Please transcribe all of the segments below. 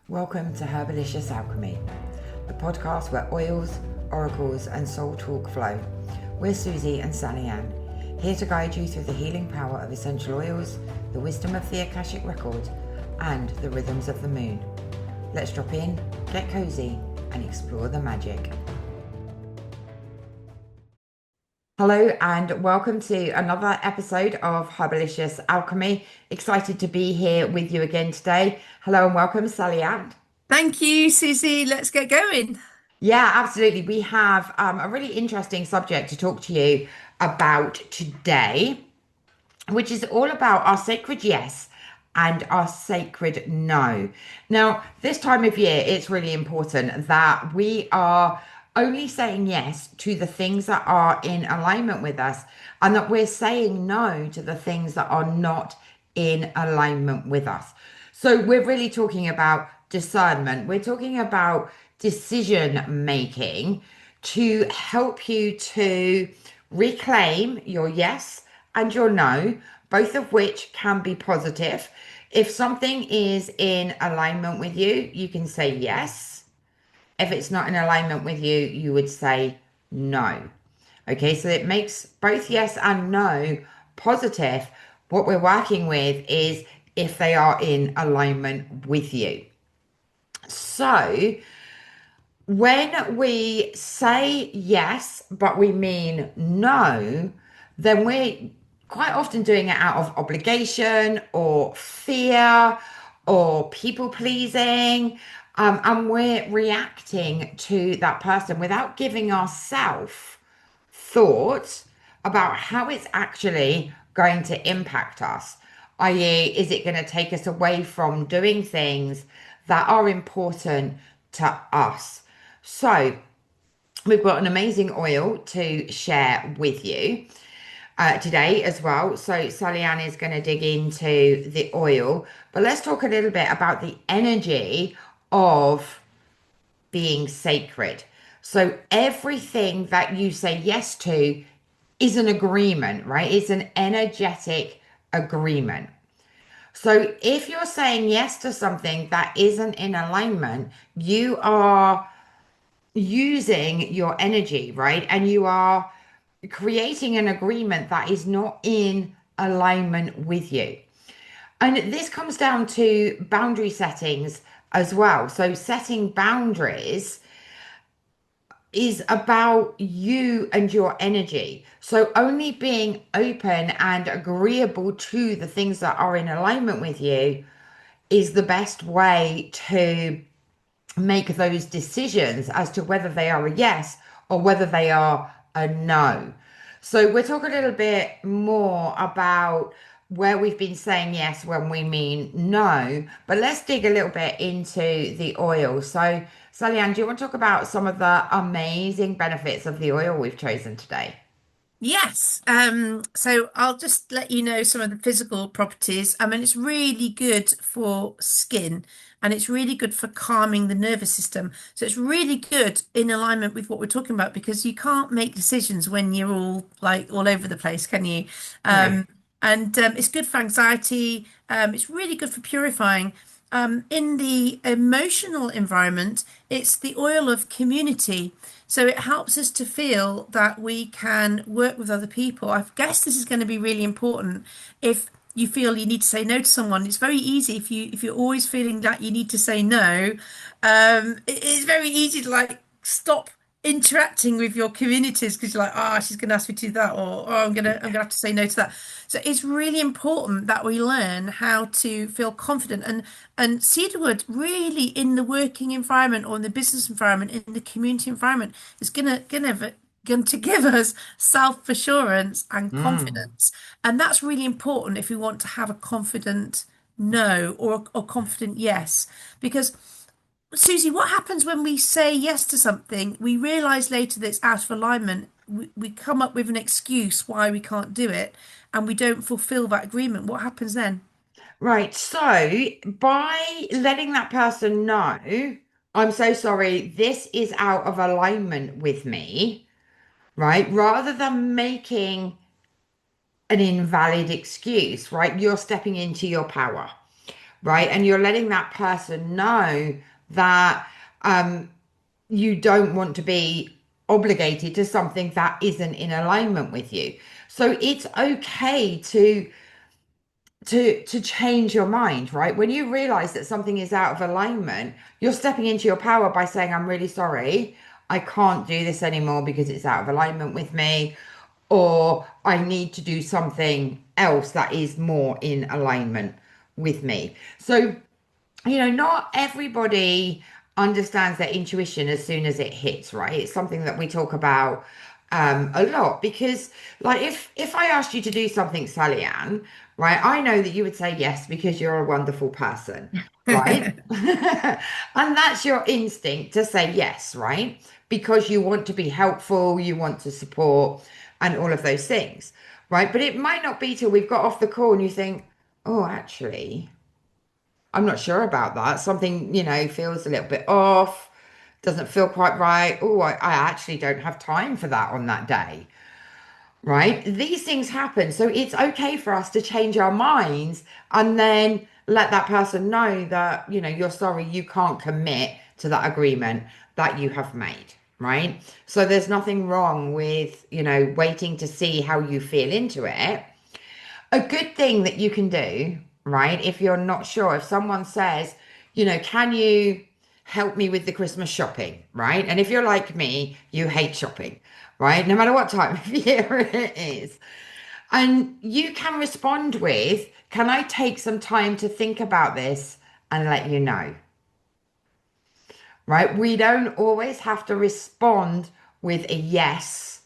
Welcome to Herbalicious Alchemy, the podcast where oils, oracles, and soul talk flow. We're Suzi and Sallyanne, here to guide you through the healing power of essential oils, the wisdom of the Akashic Record, and the rhythms of the moon. Let's drop in, get cozy, and explore the magic. Hello and welcome to another episode of Herbalicious Alchemy. Excited to be here with you again today. Hello and welcome, Sallyanne. Thank you, Susie. Let's get going. Yeah, absolutely. We have a really interesting subject to talk to you about today, which is all about our sacred yes and our sacred no. Now, this time of year, it's really important that we are only saying yes to the things that are in alignment with us and that we're saying no to the things that are not in alignment with us. So, we're really talking about discernment. We're talking about decision making to help you to reclaim your yes and your no, both of which can be positive. If something is in alignment with you, you can say yes. If it's not in alignment with you, you would say no. Okay, so it makes both yes and no positive. What we're working with is if they are in alignment with you. So, when we say yes, but we mean no, then we're quite often doing it out of obligation or fear or people pleasing. And we're reacting to that person without giving ourselves thought about how it's actually going to impact us. I.e., is it going to take us away from doing things that are important to us? So, we've got an amazing oil to share with you today as well. So, Sallyanne is going to dig into the oil, but let's talk a little bit about the energy of being sacred. So, everything that you say yes to is an agreement, right? It's an energetic agreement. So, if you're saying yes to something that isn't in alignment, you are using your energy, right? And you are creating an agreement that is not in alignment with you. And this comes down to boundary settings as well. So, setting boundaries is about you and your energy. So, only being open and agreeable to the things that are in alignment with you is the best way to make those decisions as to whether they are a yes or whether they are a no. So we're talking a little bit more about where we've been saying yes when we mean no, but let's dig a little bit into the oil. So, Sallyanne, do you want to talk about some of the amazing benefits of the oil we've chosen today? Yes. So I'll just let you know some of the physical properties. I mean, it's really good for skin and it's really good for calming the nervous system. So it's really good in alignment with what we're talking about because you can't make decisions when you're all like all over the place, can you? No. And it's good for anxiety. It's really good for purifying. In the emotional environment, it's the oil of community. So it helps us to feel that we can work with other people. I guess this is going to be really important if you feel you need to say no to someone. It's very easy if you're always feeling that you need to say no. It's very easy to like stop interacting with your communities because you're like, oh, she's going to ask me to do that, or oh, I'm gonna have to say no to that. So it's really important that we learn how to feel confident and Cedarwood really in the working environment or in the business environment, in the community environment, is going to give us self-assurance and Mm. confidence. And that's really important if we want to have a confident no or confident yes. Because Susie, what happens when we say yes to something? We realize later that it's out of alignment. We come up with an excuse why we can't do it, and we don't fulfill that agreement. What happens then? Right. So by letting that person know, I'm so sorry, this is out of alignment with me, right? Rather than making an invalid excuse, right? You're stepping into your power. right? And you're letting that person know that you don't want to be obligated to something that isn't in alignment with you. So it's okay to change your mind, right? When you realize that something is out of alignment, you're stepping into your power by saying, I'm really sorry. I can't do this anymore because it's out of alignment with me, or I need to do something else that is more in alignment with me. So, not everybody understands their intuition as soon as it hits, right? It's something that we talk about a lot because, like, if I asked you to do something, Sally Ann, right, I know that you would say yes because you're a wonderful person, right? And that's your instinct to say yes, right? Because you want to be helpful, you want to support, and all of those things, right? But it might not be till we've got off the call and you think, oh, actually. I'm not sure about that. Something, feels a little bit off, doesn't feel quite right. Oh, I actually don't have time for that on that day, right? These things happen. So it's okay for us to change our minds and then let that person know that, you're sorry, you can't commit to that agreement that you have made, right? So there's nothing wrong with, waiting to see how you feel into it. A good thing that you can do, right? If you're not sure, if someone says, can you help me with the Christmas shopping, right? And if you're like me, you hate shopping, right? No matter what time of year it is. And you can respond with, can I take some time to think about this and let you know, right? We don't always have to respond with a yes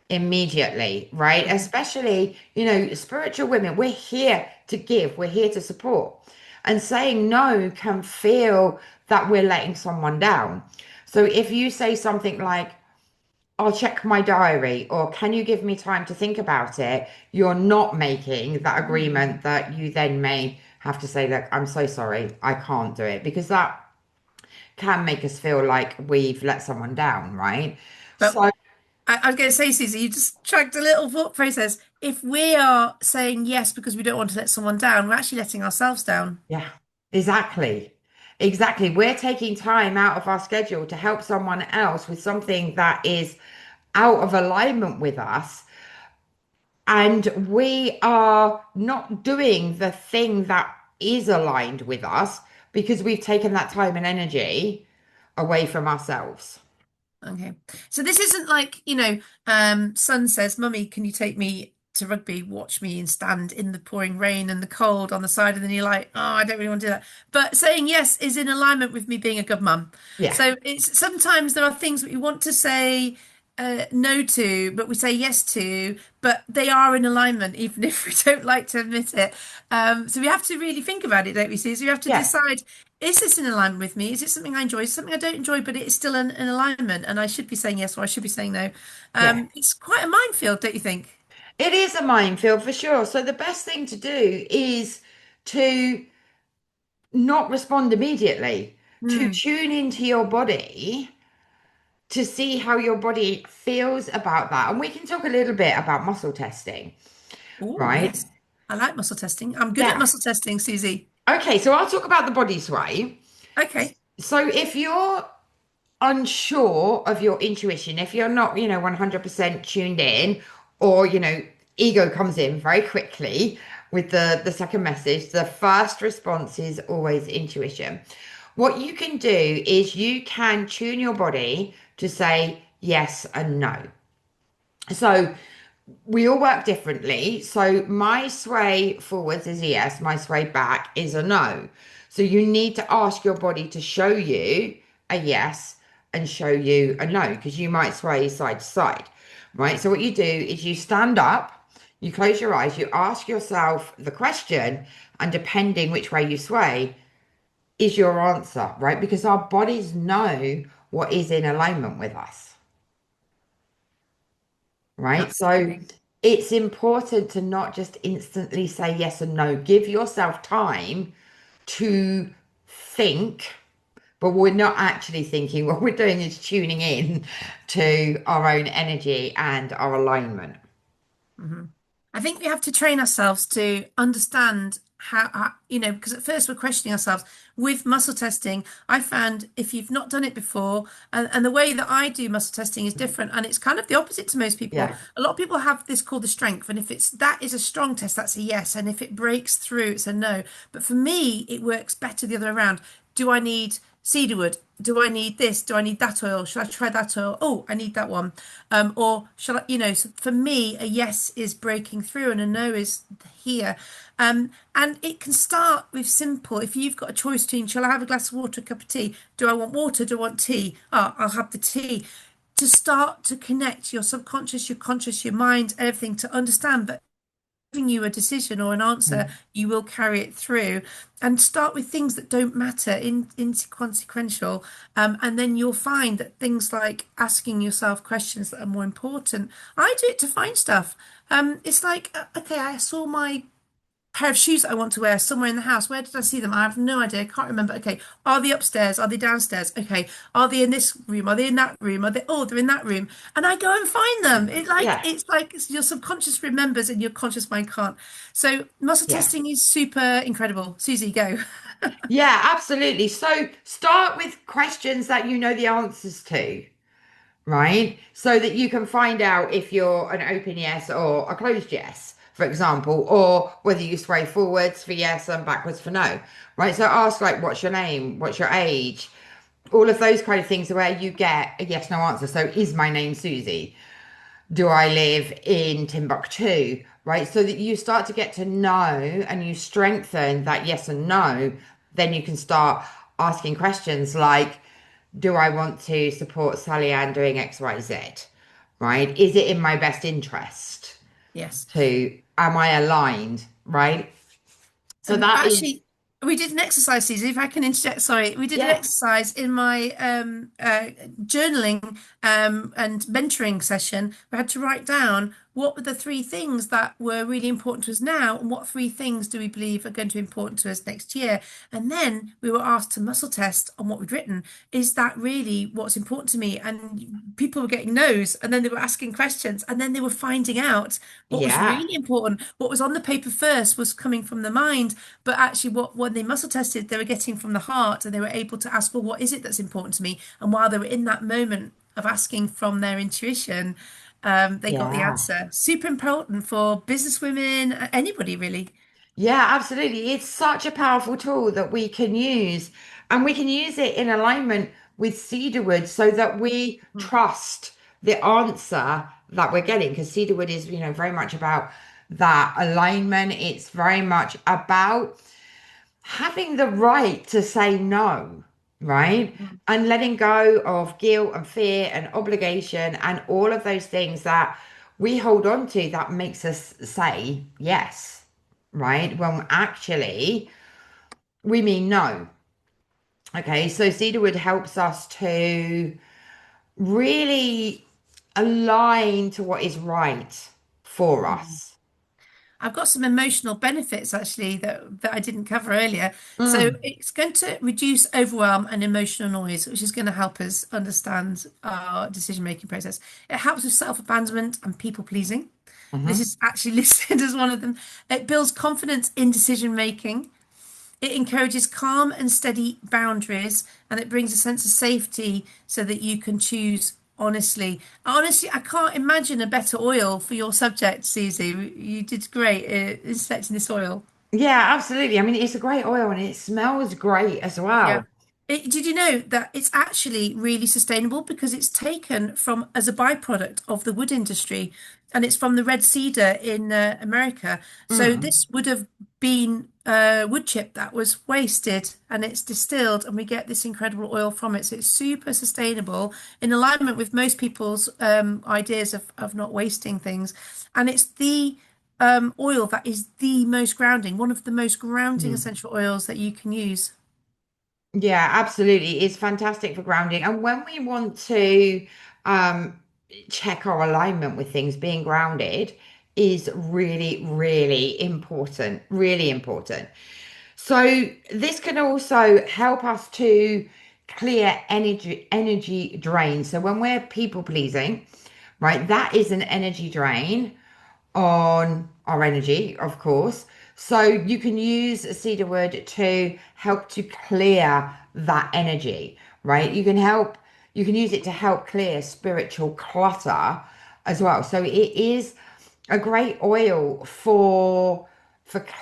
immediately, right? Especially, spiritual women, we're here to give, we're here to support. And saying no can feel that we're letting someone down. So if you say something like, I'll check my diary, or can you give me time to think about it? You're not making that agreement that you then may have to say, look, I'm so sorry, I can't do it, because that can make us feel like we've let someone down, right? But So I was going to say, Susie, you just tracked a little thought process. If we are saying yes because we don't want to let someone down, we're actually letting ourselves down. yeah, exactly. Exactly. We're taking time out of our schedule to help someone else with something that is out of alignment with us. And we are not doing the thing that is aligned with us because we've taken that time and energy away from ourselves. Okay. So this isn't like, son says, Mummy, can you take me to rugby, watch me and stand in the pouring rain and the cold on the side, and then you're like, oh, I don't really want to do that. But saying yes is in alignment with me being a good mum. Yeah. So it's sometimes there are things that we want to say no to, but we say yes to, but they are in alignment, even if we don't like to admit it. So we have to really think about it, don't we, Susie? We have to Yeah. decide, is this in alignment with me? Is it something I enjoy? Is it something I don't enjoy, but it's still in alignment, and I should be saying yes or I should be saying no. Yeah. It's quite a minefield, don't you think? It is a minefield for sure. So the best thing to do is to not respond immediately, to Hmm. tune into your body to see how your body feels about that. And we can talk a little bit about muscle testing, Oh, right? yes. I like muscle testing. I'm good at Yeah. muscle testing, Susie. Okay, so I'll talk about the body sway. Okay. So if you're unsure of your intuition, if you're not, 100% tuned in, or, ego comes in very quickly with the second message, the first response is always intuition. What you can do is you can tune your body to say yes and no. So we all work differently. So my sway forwards is a yes, my sway back is a no. So you need to ask your body to show you a yes and show you a no, because you might sway side to side, right? So what you do is you stand up, you close your eyes, you ask yourself the question, and depending which way you sway, is your answer, right? Because our bodies know what is in alignment with us. Right? So Absolutely. it's important to not just instantly say yes and no. Give yourself time to think, but we're not actually thinking. What we're doing is tuning in to our own energy and our alignment. Mhm. I think we have to train ourselves to understand because at first we're questioning ourselves. With muscle testing, I found if you've not done it before, and the way that I do muscle testing is different, and it's kind of the opposite to most people. Yeah. A lot of people have this called the strength, and if it's that is a strong test, that's a yes, and if it breaks through, it's a no. But for me, it works better the other way around. Do I need cedarwood? Do I need this? Do I need that oil? Should I try that oil? Oh, I need that one. Or shall I, so for me, a yes is breaking through and a no is here. And it can start with simple. If you've got a choice between, shall I have a glass of water, a cup of tea? Do I want water? Do I want tea? Oh, I'll have the tea. To start to connect your subconscious, your conscious, your mind, everything to understand that giving you a decision or an answer, Mm. you will carry it through. And start with things that don't matter, inconsequential. And then you'll find that things like asking yourself questions that are more important. I do it to find stuff. It's like, okay, I saw my pair of shoes that I want to wear somewhere in the house. Where did I see them? I have no idea. I can't remember. Okay, are they upstairs? Are they downstairs? Okay, are they in this room? Are they in that room? Are they? Oh, they're in that room. And I go and find them. Yeah. It's like your subconscious remembers and your conscious mind can't. So muscle Yeah. testing is super incredible. Susie, go. Yeah, absolutely. So start with questions that you know the answers to, right? So that you can find out if you're an open yes or a closed yes, for example, or whether you sway forwards for yes and backwards for no, right? So ask like, what's your name? What's your age? All of those kind of things where you get a yes, no answer. So is my name Susie? Do I live in Timbuktu? Right. So that you start to get to know and you strengthen that yes and no, then you can start asking questions like, do I want to support Sallyanne doing XYZ? Right? Is it in my best interest Yes. am I aligned? Right? So And that is, actually, we did an exercise, Susie, if I can interject, sorry. We did an yeah, exercise in my journaling and mentoring session. We had to write down what were the three things that were really important to us now, and what three things do we believe are going to be important to us next year. And then we were asked to muscle test on what we'd written. Is that really what's important to me? And people were getting no's, and then they were asking questions, and then they were finding out what was yeah, really important. What was on the paper first was coming from the mind, but actually, what when they muscle tested, they were getting from the heart, and they were able to ask, well, what is it that's important to me? And while they were in that moment of asking from their intuition, they got the yeah. answer. Super important for business women, anybody really. Yeah, absolutely. It's such a powerful tool that we can use, and we can use it in alignment with cedarwood so that we trust the answer that we're getting. Because cedarwood is, very much about that alignment. It's very much about having the right to say no, right? Mm. And letting go of guilt and fear and obligation and all of those things that we hold on to that makes us say yes, right? When actually we mean no. Okay, so cedarwood helps us to really align to what is right for us. I've got some emotional benefits actually that I didn't cover earlier. So Mm, it's going to reduce overwhelm and emotional noise, which is going to help us understand our decision-making process. It helps with self-abandonment and people pleasing. This mhm. is actually listed as one of them. It builds confidence in decision making. It encourages calm and steady boundaries, and it brings a sense of safety so that you can choose honestly. Honestly, I can't imagine a better oil for your subject, Susie. You did great in selecting this oil. Yeah, absolutely. I mean, it's a great oil and it smells great as Yeah. well. Did you know that it's actually really sustainable because it's taken from as a byproduct of the wood industry, and it's from the red cedar in America. So Mm. this would have been wood chip that was wasted, and it's distilled, and we get this incredible oil from it. So it's super sustainable in alignment with most people's ideas of not wasting things, and it's the oil that is the most grounding, one of the most grounding Mm. essential oils that you can use. Yeah, absolutely. It's fantastic for grounding. And when we want to um, check our alignment with things, being grounded is really, really important. Really important. So this can also help us to clear energy drain. So when we're people pleasing, right, that is an energy drain on our energy, of course. So you can use cedarwood to help to clear that energy, right? You can use it to help clear spiritual clutter as well. So it is a great oil for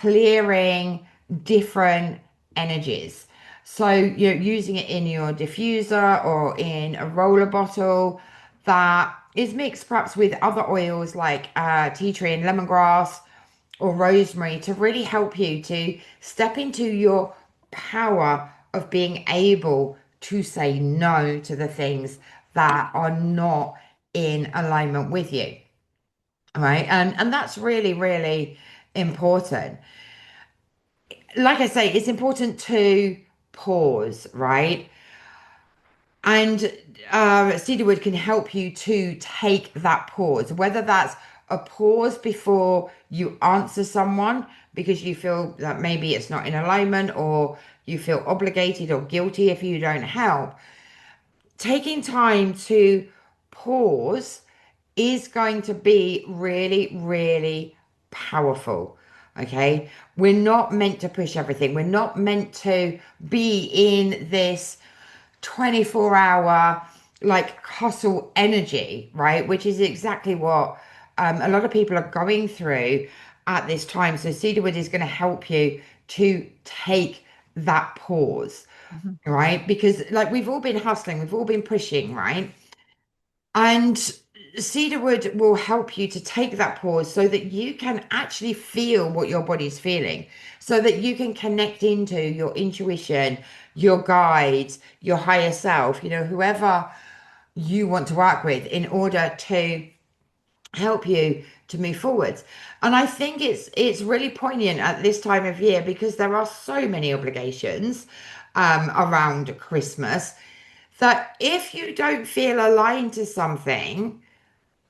clearing different energies. So you're using it in your diffuser or in a roller bottle that is mixed perhaps with other oils like tea tree and lemongrass or rosemary to really help you to step into your power of being able to say no to the things that are not in alignment with you. Right. And that's really, really important. Like I say, it's important to pause, right? And cedarwood can help you to take that pause, whether that's a pause before you answer someone because you feel that maybe it's not in alignment or you feel obligated or guilty if you don't help. Taking time to pause is going to be really, really powerful. Okay. We're not meant to push everything. We're not meant to be in this 24-hour like hustle energy, right? Which is exactly what a lot of people are going through at this time. So cedarwood is going to help you to take that pause, Mhm. right? Because like we've all been hustling, we've all been pushing, right? And cedarwood will help you to take that pause so that you can actually feel what your body's feeling, so that you can connect into your intuition, your guides, your higher self, whoever you want to work with in order to help you to move forwards. And I think it's really poignant at this time of year because there are so many obligations around Christmas that if you don't feel aligned to something,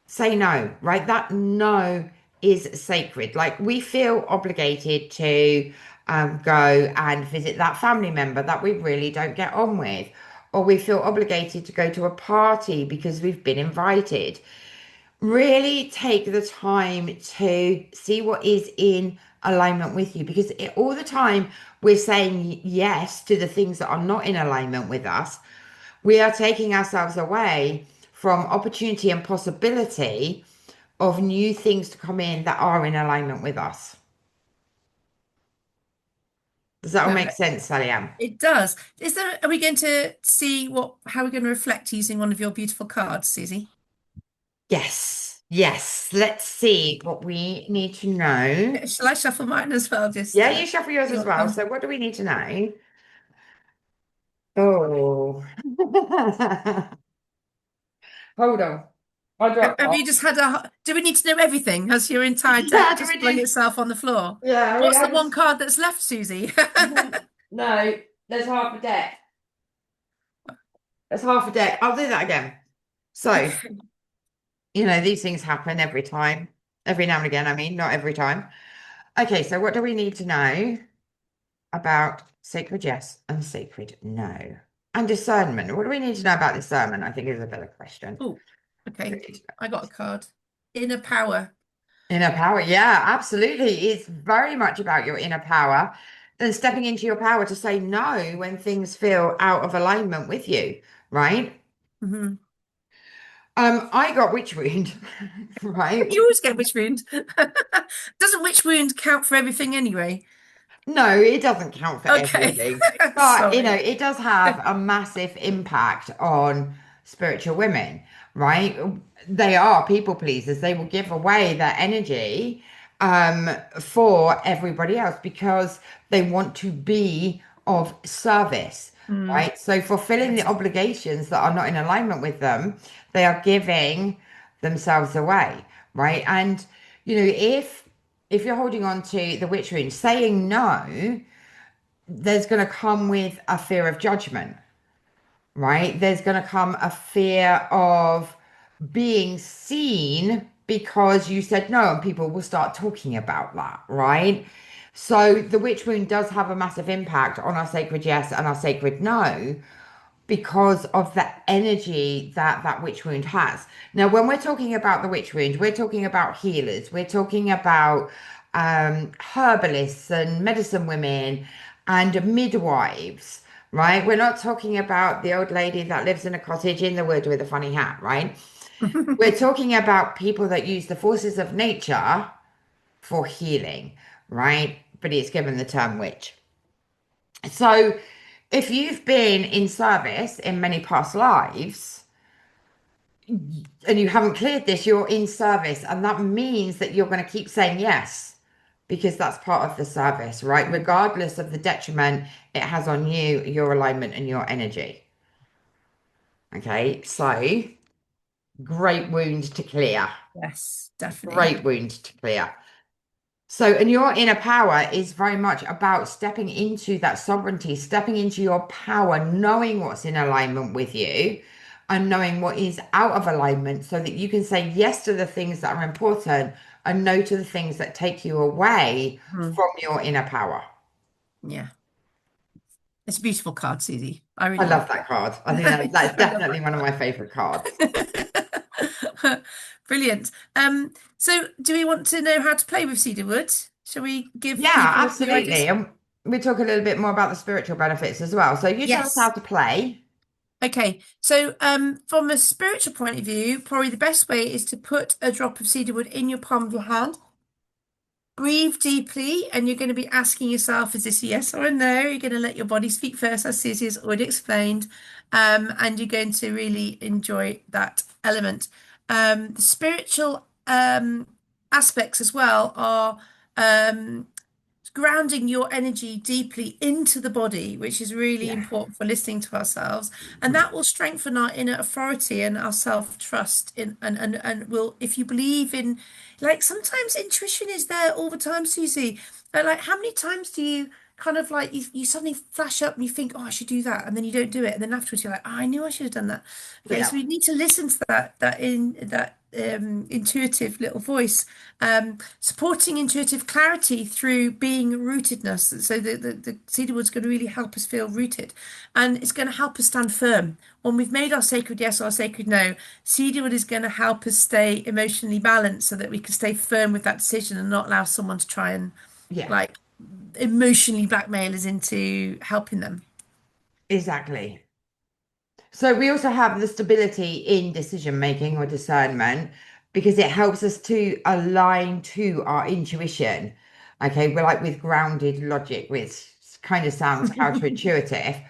say no, right? That no is sacred. Like we feel obligated to go and visit that family member that we really don't get on with, or we feel obligated to go to a party because we've been invited. Really take the time to see what is in alignment with you because all the time we're saying yes to the things that are not in alignment with us, we are taking ourselves away from opportunity and possibility of new things to come in that are in alignment with us. Does that all make Perfect. sense, Sallyanne? It does. Are we going to see how we're going to reflect using one of your beautiful cards, Susie? Yes. Yes. Let's see what we need to know. Shall I shuffle mine as well? Just Yeah, you shuffle yours see as what well. comes. So what do we need to know? Oh. Hold on. I dropped Have off. you just had a? Do we need to know everything? Has your entire Yeah, deck do we just flung do? itself on the floor? Yeah, we What's the I one just card that's left, Susie? no, there's half a deck. There's half a deck. I'll do that again. So, Okay. these things happen every time. Every now and again, I mean, not every time. Okay, so what do we need to know about sacred yes and sacred no? And discernment. What do we need to know about discernment? I think is a better question. Oh, What do okay. we need to know? I got a card. Inner power. Inner power. Yeah, absolutely. It's very much about your inner power and stepping into your power to say no when things feel out of alignment with you, right? Hmm. I got witch wound, right? You always get witch wound. Doesn't witch wound count for everything anyway? No, it doesn't count for Okay. everything, but Sorry. it does have a massive impact on spiritual women, right? They are people pleasers. They will give away their energy for everybody else because they want to be of service, Mm, right? So fulfilling the yes. obligations that are not in alignment with them, they are giving themselves away, right? And if you're holding on to the witch wound, saying no, there's going to come with a fear of judgment, right? There's going to come a fear of being seen because you said no, and people will start talking about that, right? So the witch wound does have a massive impact on our sacred yes and our sacred no because of the energy that that witch wound has. Now, when we're talking about the witch wound, we're talking about healers. We're talking about herbalists and medicine women and midwives, right? We're not talking about the old lady that lives in a cottage in the wood with a funny hat, right? We're talking about people that use the forces of nature for healing, right? But it's given the term witch. So if you've been in service in many past lives and you haven't cleared this, you're in service. And that means that you're going to keep saying yes because that's part of the service, right? Regardless of the detriment it has on you, your alignment, and your energy. Okay, so great wound to clear. Yes, definitely. Great wound to clear. So, and your inner power is very much about stepping into that sovereignty, stepping into your power, knowing what's in alignment with you and knowing what is out of alignment so that you can say yes to the things that are important and no to the things that take you away Mhm. from your inner power. Yeah, it's a beautiful card, Susie. I I really love like that card. I think that's I love definitely one of my favorite cards. that. Brilliant. So do we want to know how to play with cedarwood? Shall we give Yeah, people a few absolutely. ideas? And we talk a little bit more about the spiritual benefits as well. So you tell us how Yes. to play. Okay, so from a spiritual point of view, probably the best way is to put a drop of cedarwood in your palm of your hand. Breathe deeply, and you're going to be asking yourself, is this a yes or a no? You're going to let your body speak first, as Susie has already explained, and you're going to really enjoy that element. The spiritual aspects as well are um, grounding your energy deeply into the body, which is really Yeah. important for listening to ourselves. And that will strengthen our inner authority and our self-trust in and will, if you believe in, like, sometimes intuition is there all the time, Susie. Like, how many times do you kind of like you suddenly flash up and you think, oh, I should do that, and then you don't do it, and then afterwards you're like, oh, I knew I should have done that. Okay, so Yeah. we need to listen to that intuitive little voice, supporting intuitive clarity through being rootedness. So the cedarwood's going to really help us feel rooted, and it's going to help us stand firm. When we've made our sacred yes or our sacred no, cedarwood is going to help us stay emotionally balanced so that we can stay firm with that decision and not allow someone to try and Yeah. like emotionally blackmail us into helping them. Exactly. So we also have the stability in decision making or discernment because it helps us to align to our intuition. Okay, we're like with grounded logic, which kind of sounds counterintuitive.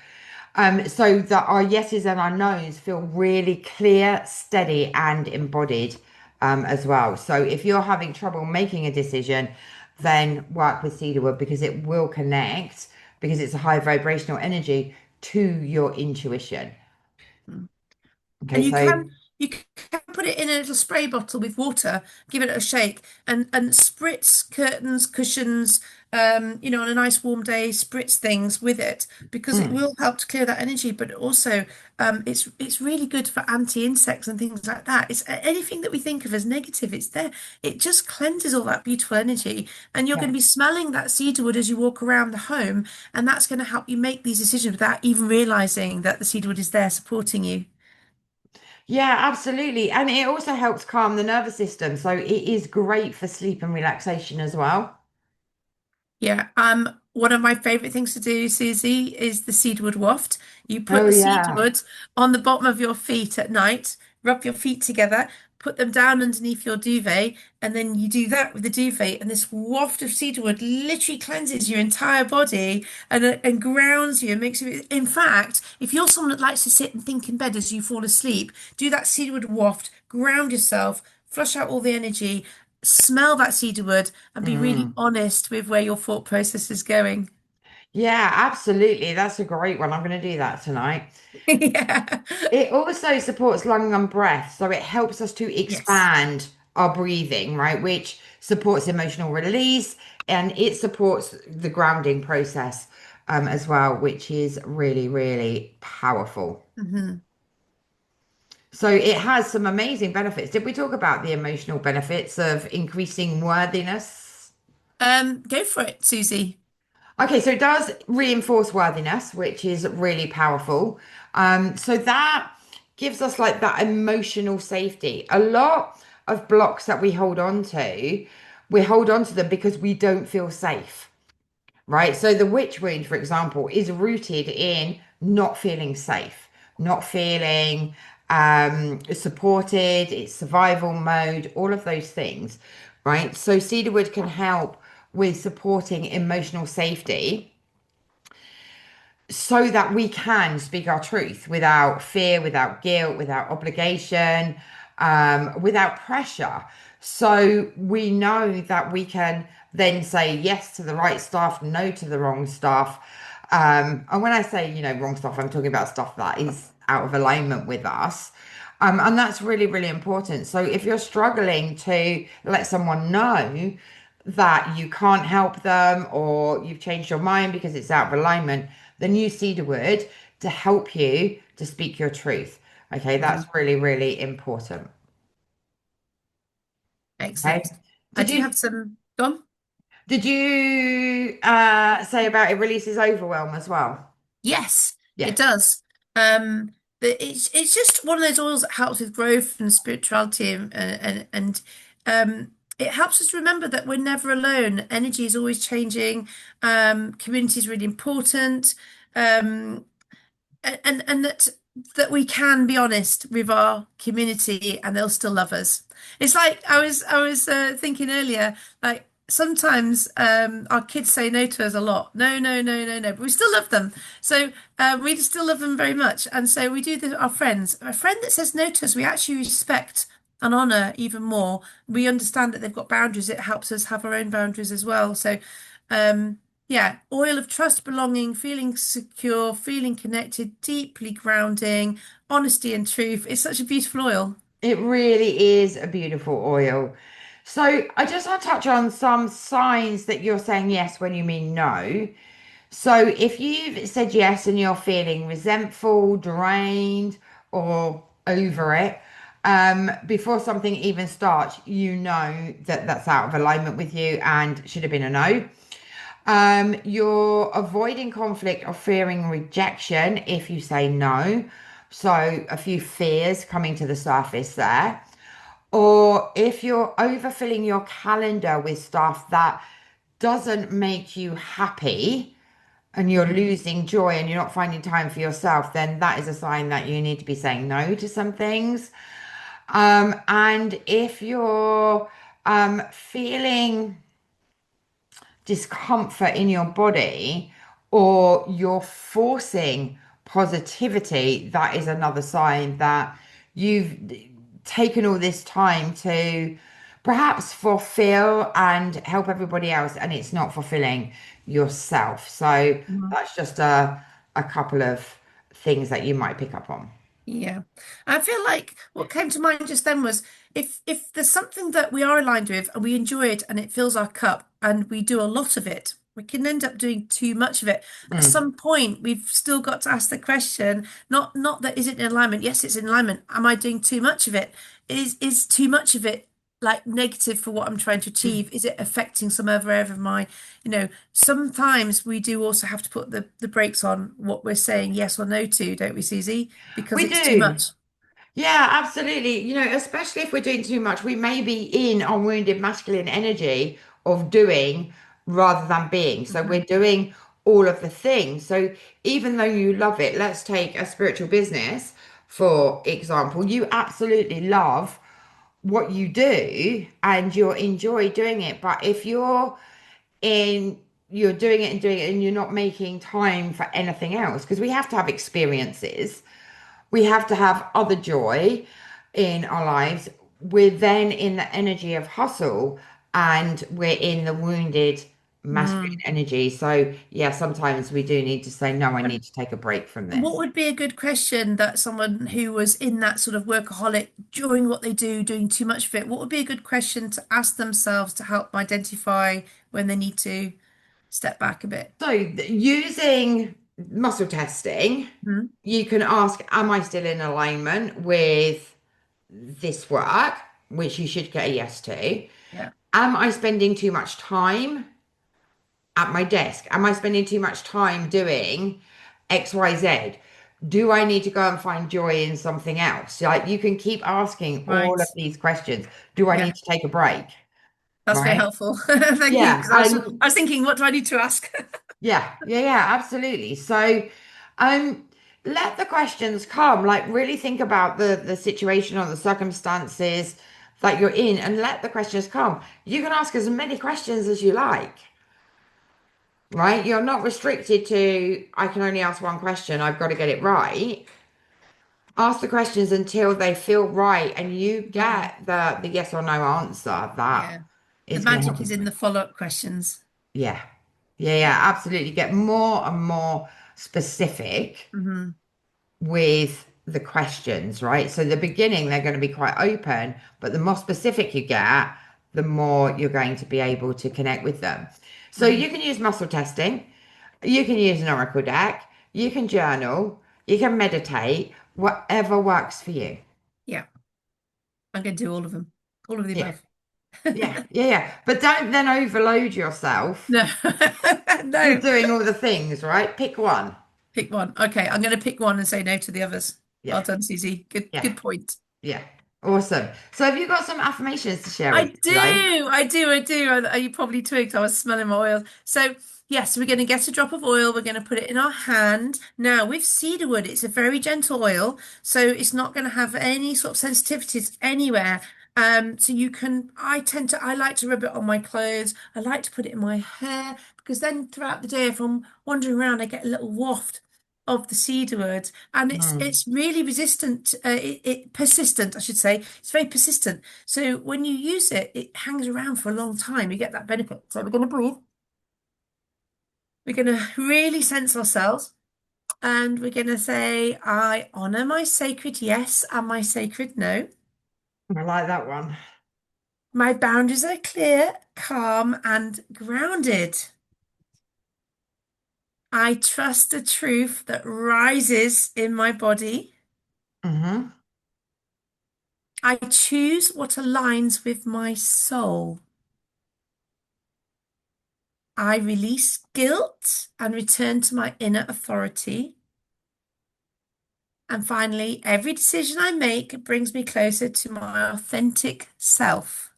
So that our yeses and our nos feel really clear, steady, and embodied, as well. So if you're having trouble making a decision, then work with cedarwood because it will connect because it's a high vibrational energy to your intuition. Okay, And so you can put it in a little spray bottle with water, give it a shake, and spritz curtains, cushions, on a nice warm day, spritz things with it because it mm, will help to clear that energy. But also, it's really good for anti-insects and things like that. It's anything that we think of as negative, it's there. It just cleanses all that beautiful energy, and you're going to yeah, be smelling that cedarwood as you walk around the home, and that's going to help you make these decisions without even realizing that the cedarwood is there supporting you. yeah, absolutely. And it also helps calm the nervous system. So it is great for sleep and relaxation as well. Yeah, one of my favorite things to do, Susie, is the cedarwood waft. You put Oh the yeah. cedarwood on the bottom of your feet at night, rub your feet together, put them down underneath your duvet, and then you do that with the duvet, and this waft of cedarwood literally cleanses your entire body and grounds you and makes you. In fact, if you're someone that likes to sit and think in bed as you fall asleep, do that cedarwood waft, ground yourself, flush out all the energy, smell that cedarwood and be really Mm. honest with where your thought process is going. Yeah, absolutely. That's a great one. I'm going to do that tonight. Yeah. It also supports lung and breath. So it helps us to Yes. expand our breathing, right? Which supports emotional release and it supports the grounding process, as well, which is really, really powerful. Hmm. So it has some amazing benefits. Did we talk about the emotional benefits of increasing worthiness? Go for it, Susie. Okay, so it does reinforce worthiness, which is really powerful. So that gives us like that emotional safety. A lot of blocks that we hold on to, We hold on to them because we don't feel safe, right? So the witch wound, for example, is rooted in not feeling safe, not feeling supported, it's survival mode, all of those things, right? So cedarwood can help with supporting emotional safety so that we can speak our truth without fear, without guilt, without obligation, without pressure. So we know that we can then say yes to the right stuff, no to the wrong stuff. And when I say, wrong stuff, I'm talking about stuff that is out of alignment with us. And that's really, really important. So if you're struggling to let someone know that you can't help them or you've changed your mind because it's out of alignment, then use cedarwood to help you to speak your truth. Okay, that's Mhm. really, really important. Excellent. Okay. I Did do you have some. Gone? did you say about it releases overwhelm as well? Yes, Yeah. it does. But it's just one of those oils that helps with growth and spirituality, and it helps us remember that we're never alone. Energy is always changing. Community is really important. Um, and that we can be honest with our community and they'll still love us. It's like I was thinking earlier, like sometimes our kids say no to us a lot. No, no, no, no, no, but we still love them. So we still love them very much. And so we do our friends. A friend that says no to us, we actually respect and honor even more. We understand that they've got boundaries. It helps us have our own boundaries as well. So um yeah, oil of trust, belonging, feeling secure, feeling connected, deeply grounding, honesty and truth. It's such a beautiful oil. It really is a beautiful oil. So I just want to touch on some signs that you're saying yes when you mean no. So if you've said yes and you're feeling resentful, drained, or over it, before something even starts, you know that that's out of alignment with you and should have been a no. You're avoiding conflict or fearing rejection if you say no. So a few fears coming to the surface there. Or if you're overfilling your calendar with stuff that doesn't make you happy and you're losing joy and you're not finding time for yourself, then that is a sign that you need to be saying no to some things. And if you're feeling discomfort in your body or you're forcing positivity, that is another sign that you've taken all this time to perhaps fulfill and help everybody else and it's not fulfilling yourself. So Mhm. that's just a couple of things that you might pick up on. Yeah. I feel like what came to mind just then was if there's something that we are aligned with and we enjoy it and it fills our cup and we do a lot of it, we can end up doing too much of it. At Mm. some point, we've still got to ask the question, not that is it in alignment? Yes, it's in alignment. Am I doing too much of it? Is too much of it like negative for what I'm trying to achieve? Is it affecting some other area of my, sometimes we do also have to put the brakes on what we're saying yes or no to, don't we, Susie? Because We it's too do. much. Yeah, absolutely. Especially if we're doing too much, we may be in our wounded masculine energy of doing rather than being. So we're Mhm. doing all of the things. So even though you love it, let's take a spiritual business, for example, you absolutely love what you do and you enjoy doing it. But if you're doing it and doing it and you're not making time for anything else, because we have to have experiences, we have to have other joy in our lives. We're then in the energy of hustle and we're in the wounded masculine Mm. energy. So, yeah, sometimes we do need to say, no, I need And to take a break from what this. would be a good question that someone who was in that sort of workaholic, doing what they do, doing too much of it, what would be a good question to ask themselves to help identify when they need to step back a bit? So, using muscle testing, Mhm. you can ask, am I still in alignment with this work, which you should get a yes to? Yeah. Am I spending too much time at my desk? Am I spending too much time doing XYZ? Do I need to go and find joy in something else? Like you can keep asking all of Right. these questions. Do I Yeah. need to take a break? That's very right? helpful. Thank you. Yeah, Because and I was thinking, what do I need to ask? yeah, absolutely. So, um, let the questions come. Like, really think about the situation or the circumstances that you're in, and let the questions come. You can ask as many questions as you like, right? You're not restricted to, I can only ask one question. I've got to get it right. Ask the questions until they feel right, and you Mhm. get the yes or no answer that Yeah. The is going to help magic you. is in the follow-up questions. Yeah, yeah, absolutely. Get more and more specific Hmm. with the questions, right? So the beginning, they're going to be quite open, but the more specific you get, the more you're going to be able to connect with them. So Hmm. you can use muscle testing, you can use an oracle deck, you can journal, you can meditate, whatever works for you. Yeah, I'm going to do all of them, all of the Yeah, above. yeah. But don't then overload yourself No, with no. doing all the things, right? Pick one. Pick one. Okay, I'm going to pick one and say no to the others. Yeah, Well done, Susie. yeah, Good point. yeah. Awesome. So have you got some affirmations to share with I us do, today? I do. You probably twigged. I was smelling my oil. So, yes, we're going to get a drop of oil. We're going to put it in our hand. Now, with cedarwood, it's a very gentle oil, so it's not going to have any sort of sensitivities anywhere. So you can, I like to rub it on my clothes. I like to put it in my hair because then throughout the day, if I'm wandering around, I get a little waft of the cedarwood, and Hmm. it's really resistant. It persistent, I should say. It's very persistent. So when you use it, it hangs around for a long time. You get that benefit. So we're going to breathe. We're going to really sense ourselves. And we're going to say, I honor my sacred yes and my sacred no. I like that one. My boundaries are clear, calm, and grounded. I trust the truth that rises in my body. Hmm. I choose what aligns with my soul. I release guilt and return to my inner authority. And finally, every decision I make brings me closer to my authentic self.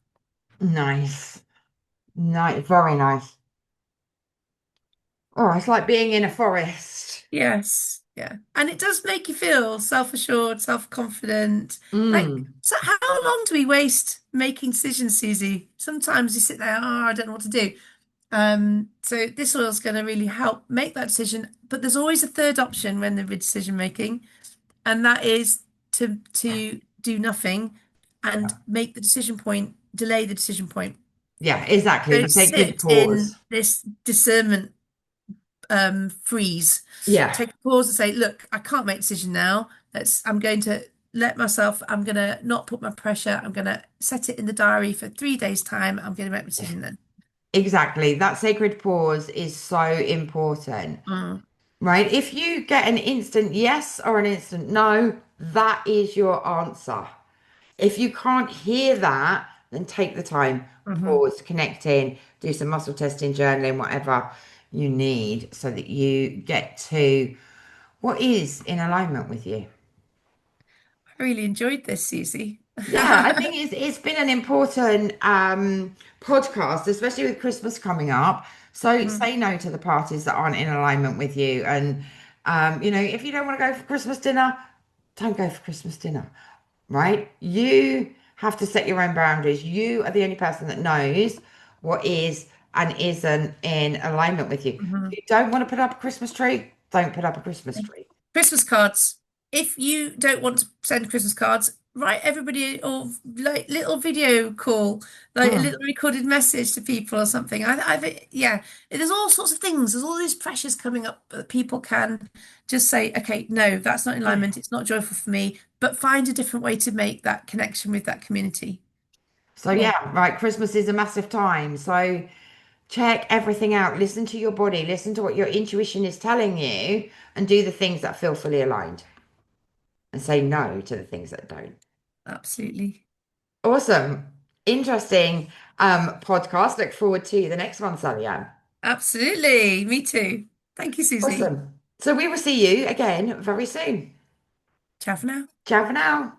Nice. Nice. Very nice. Oh, it's like being in a forest. Yes. Yeah. And it does make you feel self-assured, self-confident. Like, Mm. so how long do we waste making decisions, Susie? Sometimes you sit there, oh, I don't know what to do. So this oil's going to really help make that decision. But there's always a third option when they're decision making, and that is to do nothing and make the decision point, delay the decision point. Yeah, exactly. So The sacred sit pause. in this discernment freeze. Yeah, Take a pause and say, look, I can't make a decision now. I'm going to let myself, I'm going to not put my pressure. I'm going to set it in the diary for 3 days' time. I'm going to make a decision then. exactly. That sacred pause is so important, Mm, right? If you get an instant yes or an instant no, that is your answer. If you can't hear that, then take the time, hmm. pause, connect in, do some muscle testing, journaling, whatever you need so that you get to what is in alignment with you. I really enjoyed this, Susie. Yeah, I think it's been an important podcast, especially with Christmas coming up. So Mhm, say no to the parties that aren't in alignment with you. And if you don't want to go for Christmas dinner, don't go for Christmas dinner, right? You have to set your own boundaries. You are the only person that knows what is and isn't in alignment with you. mhm. If you don't want to put up a Christmas tree, don't put up a Christmas tree. Christmas cards. If you don't want to send Christmas cards, write everybody or like little video call, like a Mm. little recorded message to people or something. Yeah, there's all sorts of things. There's all these pressures coming up that people can just say, okay, no, that's not in Yeah. alignment. It's not joyful for me, but find a different way to make that connection with that community. So Yeah, yeah, right. Christmas is a massive time. So check everything out. Listen to your body. Listen to what your intuition is telling you, and do the things that feel fully aligned, and say no to the things that don't. absolutely. Awesome, interesting podcast. Look forward to the next one, Sallyanne. Absolutely. Me too. Thank you, Susie. Awesome. So we will see you again very soon. Ciao for now. Ciao for now.